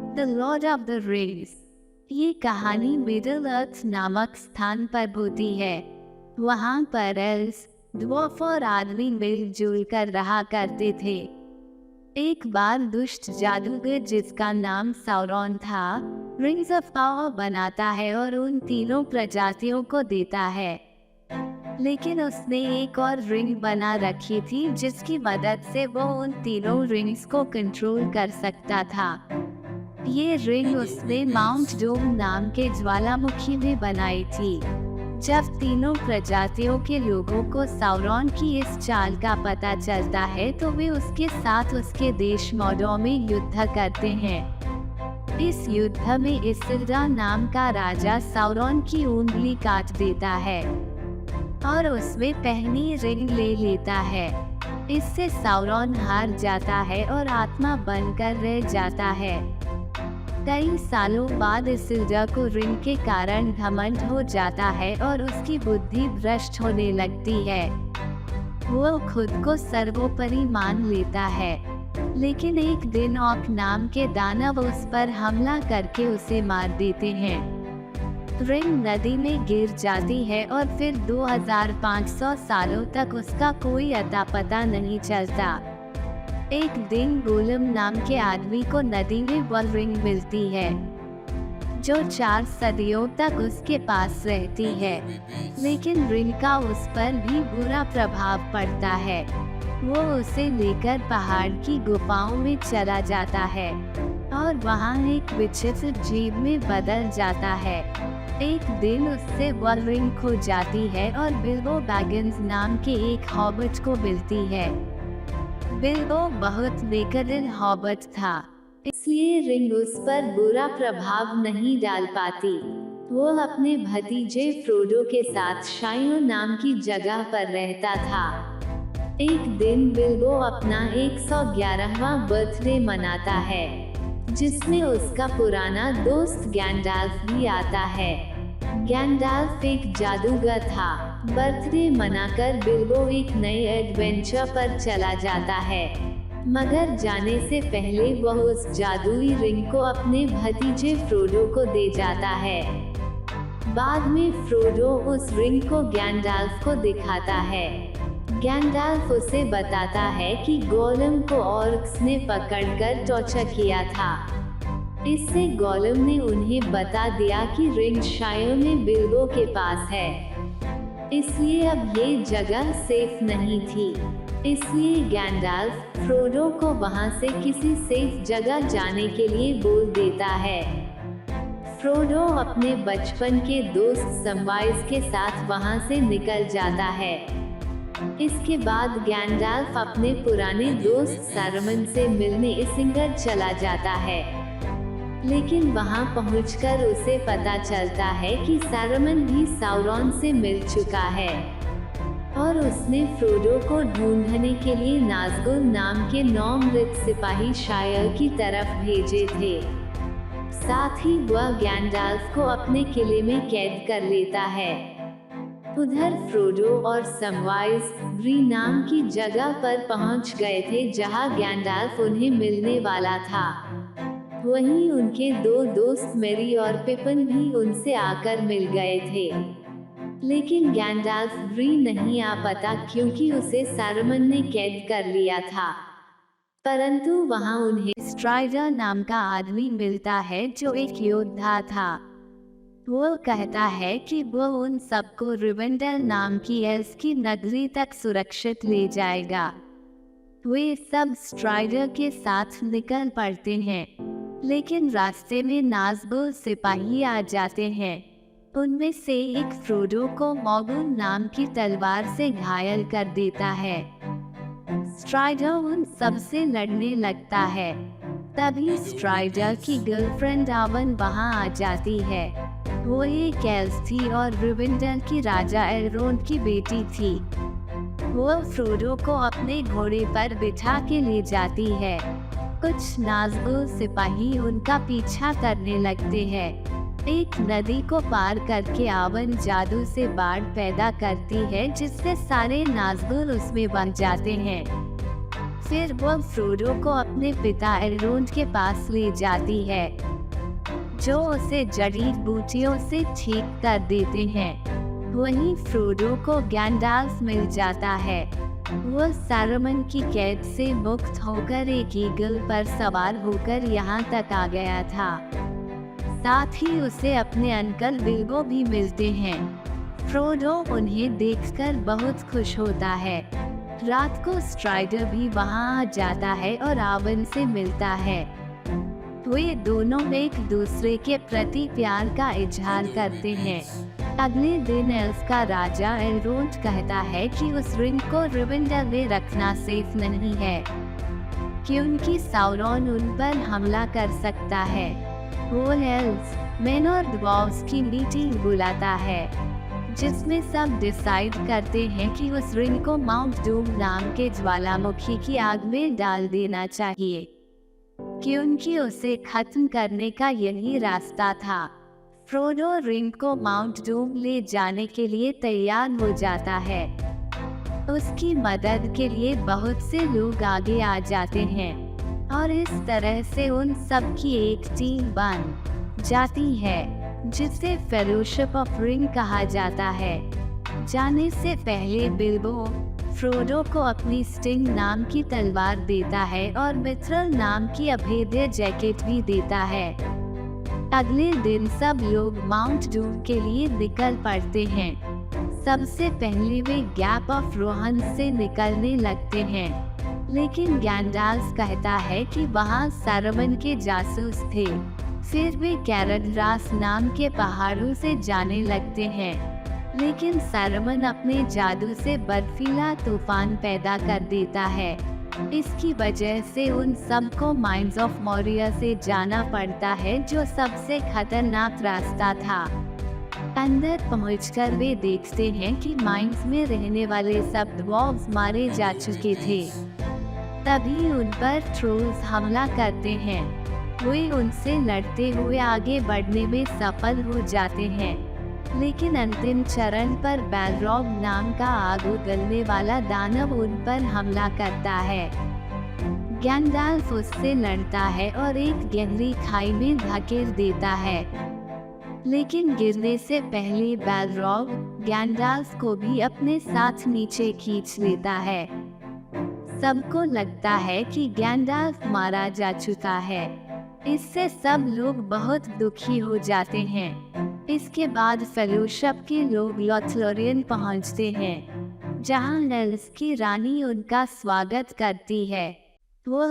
The Lord of the rings. ये कहानी middle अर्थ नामक स्थान पर होती है। वहाँ पर एल्स, ड्वार्फ और आदमी मिलजुल कर रहा करते थे। एक बार दुष्ट जादूगर जिसका नाम साउरॉन था, रिंग्स ऑफ पावर बनाता है और उन तीनों प्रजातियों को देता है। लेकिन उसने एक और रिंग बना रखी थी जिसकी मदद से वो उन तीनों रिंग्स को कंट्रोल कर सकता था। ये रिंग उसने माउंट डूम नाम के ज्वालामुखी में बनाई थी। जब तीनों प्रजातियों के लोगों को साउरॉन की इस चाल का पता चलता है तो वे उसके साथ उसके देश मॉडो में युद्ध करते हैं। इस युद्ध में इसिल्डा नाम का राजा साउरॉन की उंगली काट देता है और उसमें पहनी रिंग ले लेता है। इससे साउरॉन हार जाता है और आत्मा बनकर रह जाता है। कई सालों बाद इसिल्डा को रिंग के कारण घमंड हो जाता है और उसकी बुद्धि भ्रष्ट होने लगती है। वो खुद को सर्वोपरि मान लेता है। लेकिन एक दिन ऑक नाम के दानव उस पर हमला करके उसे मार देते हैं। रिंग नदी में गिर जाती है और फिर 2500 सालों तक उसका कोई अता पता नहीं चलता। एक दिन गोलम नाम के आदमी को नदी में वह रिंग मिलती है जो 4 सदियों तक उसके पास रहती है। लेकिन रिंग का उस पर भी बुरा प्रभाव पड़ता है। वो उसे लेकर पहाड़ की गुफाओं में चला जाता है और वहाँ एक विचित्र जीव में बदल जाता है। एक दिन उससे वह रिंग खो जाती है और बिल्बो बैगिंस नाम के एक हॉबिट को मिलती है। बिल्बो बहुत बेकदर हॉबिट था, इसलिए रिंग उस पर बुरा प्रभाव नहीं डाल पाती। वो अपने भतीजे फ्रोडो के साथ शायो नाम की जगह पर रहता था। एक दिन बिल्बो अपना 111वां बर्थडे मनाता है जिसमें उसका पुराना दोस्त गैंडाल्फ भी आता है। गैंडाल्फ एक जादूगर था। बर्थडे मनाकर बिल्बो एक नए एडवेंचर पर चला जाता है, मगर जाने से पहले वह उस जादुई रिंग को अपने भतीजे फ्रोडो को दे जाता है। बाद में फ्रोडो उस रिंग को गैंडाल्फ को दिखाता है। गैंडाल्फ उसे बताता है कि गोलम को ऑर्क्स ने पकड़कर टॉर्चर किया था। इससे गोलम ने उन्हें बता दिया कि रिंग शायो में बिल्बो के पास है, इसलिए अब ये जगह सेफ नहीं थी। इसलिए गैंडाल्फ फ्रोडो को वहां से किसी सेफ जगह जाने के लिए बोल देता है। फ्रोडो अपने बचपन के दोस्त समवाइस के साथ वहां से निकल जाता है। इसके बाद गैंडाल्फ अपने पुराने दोस्त सारुमन से मिलने इसिंगर चला जाता है। लेकिन वहां पहुंचकर उसे पता चलता है कि सारुमन भी साउरॉन से मिल चुका है और उसने फ्रोडो को ढूंढने के लिए नाज़गुल नाम के 9 मृत सिपाही शायर की तरफ भेजे थे। साथ ही वह गैंडाल्फ को अपने किले में कैद कर लेता है। उधर फ्रोडो और समवाइस ब्री नाम की जगह पर पहुंच गए थे जहां गैंडाल्फ उन्हें मिलने वाला था। वहीं उनके 2 दोस्त मेरी और पिपन भी उनसे आकर मिल गए थे। लेकिन गैंडाल्फ ब्री नहीं आ पाता क्योंकि उसे सारुमन ने कैद कर लिया था। परंतु वहां उन्हें स्ट्राइडर नाम का आदमी मिलता है जो एक योद्धा था। वो कहता है कि वो उन सबको रिवेंडल नाम की एल्स की नगरी तक सुरक्षित ले जाएगा। वे सब स्ट्राइडर के साथ निकल पड़ते हैं, लेकिन रास्ते में नाज़गुल सिपाही आ जाते हैं। उनमें से एक फ्रोडो को मॉगुल नाम की तलवार से घायल कर देता है। स्ट्राइडर उन सबसे लड़ने लगता है। तभी स्ट्राइडर की गर्लफ्रेंड आवन वहां आ जाती है। वो एक एल्स थी और रिवेंडल की राजा एलरोंड की बेटी थी। वो फ्रोडो को अपने घोड़े पर बिठा के ले जाती है। कुछ नाज़गुल सिपाही उनका पीछा करने लगते हैं। एक नदी को पार करके आवन जादू से बाढ़ पैदा करती है जिससे सारे नाज़गुल उसमें बन जाते हैं। फिर वो फ्रोडो को अपने पिता एलरोंड के पास ले जाती है, जो उसे जड़ी बूटियों से ठीक कर देते हैं। वहीं फ्रोडो को गैंडाल्फ मिल जाता है। वो सारुमन की कैद से मुक्त होकर एक ईगल पर सवार होकर यहाँ तक आ गया था। साथ ही उसे अपने अंकल बिल्बो भी मिलते हैं। फ्रोडो उन्हें देखकर बहुत खुश होता है। रात को स्ट्राइडर भी वहां आ जाता है और आवन से मिलता है। वे दोनों एक दूसरे के प्रति प्यार का इजहार करते हैं। अगले दिन एल्फ का राजा एलरोंड कहता है कि उस रिंग को रिविंडर में रखना सेफ नहीं है, क्योंकि साउरॉन उन पर हमला कर सकता है। वो एल्फ, मेन और ड्वार्फ्स की मीटिंग बुलाता है, जिसमें सब डिसाइड करते हैं कि उस रिंग को माउंट डूम नाम के ज्वालामुखी की आग में डाल देना चाहिए, क्योंकि उसे खत्म करने का यही रास्ता था। फ्रोडो रिंग को माउंट डूम ले जाने के लिए तैयार हो जाता है। उसकी मदद के लिए बहुत से लोग आगे आ जाते हैं और इस तरह से उन सब की एक टीम बन जाती है, जिसे फेलोशिप ऑफ रिंग कहा जाता है। जाने से पहले बिल्बो फ्रोडो को अपनी स्टिंग नाम की तलवार देता है और मिथ्रल नाम की अभेद्य जैकेट भी देता है। अगले दिन सब लोग माउंट डूम के लिए निकल पड़ते हैं। सबसे पहले वे गैप ऑफ रोहन से निकलने लगते हैं, लेकिन गैंडाल्फ कहता है कि वहाँ सारुमन के जासूस थे। फिर वे कैरडरास नाम के पहाड़ों से जाने लगते हैं, लेकिन सारुमन अपने जादू से बर्फीला तूफान पैदा कर देता है। इसकी वजह से उन सबको माइंस ऑफ मोरिया से जाना पड़ता है, जो सबसे खतरनाक रास्ता था। अंदर पहुंचकर वे देखते हैं कि माइंस में रहने वाले सब ड्वार्फ्स मारे जा चुके थे। तभी उन पर ट्रोल्स हमला करते हैं। वे उनसे लड़ते हुए आगे बढ़ने में सफल हो जाते हैं, लेकिन अंतिम चरण पर बैलरॉग नाम का आग उगलने वाला दानव उन पर हमला करता है। गैंडाल्फ उससे लड़ता है और एक गहरी खाई में धकेल देता है, लेकिन गिरने से पहले बैलरॉग गैंडाल्फ को भी अपने साथ नीचे खींच लेता है। सबको लगता है कि गैंडाल्फ मारा जा चुका है। इससे सब लोग बहुत दुखी हो जाते हैं। इसके बाद फेलोशिप के लोग लॉथलोरियन पहुंचते हैं, जहां एल्फ की रानी उनका स्वागत करती है। वो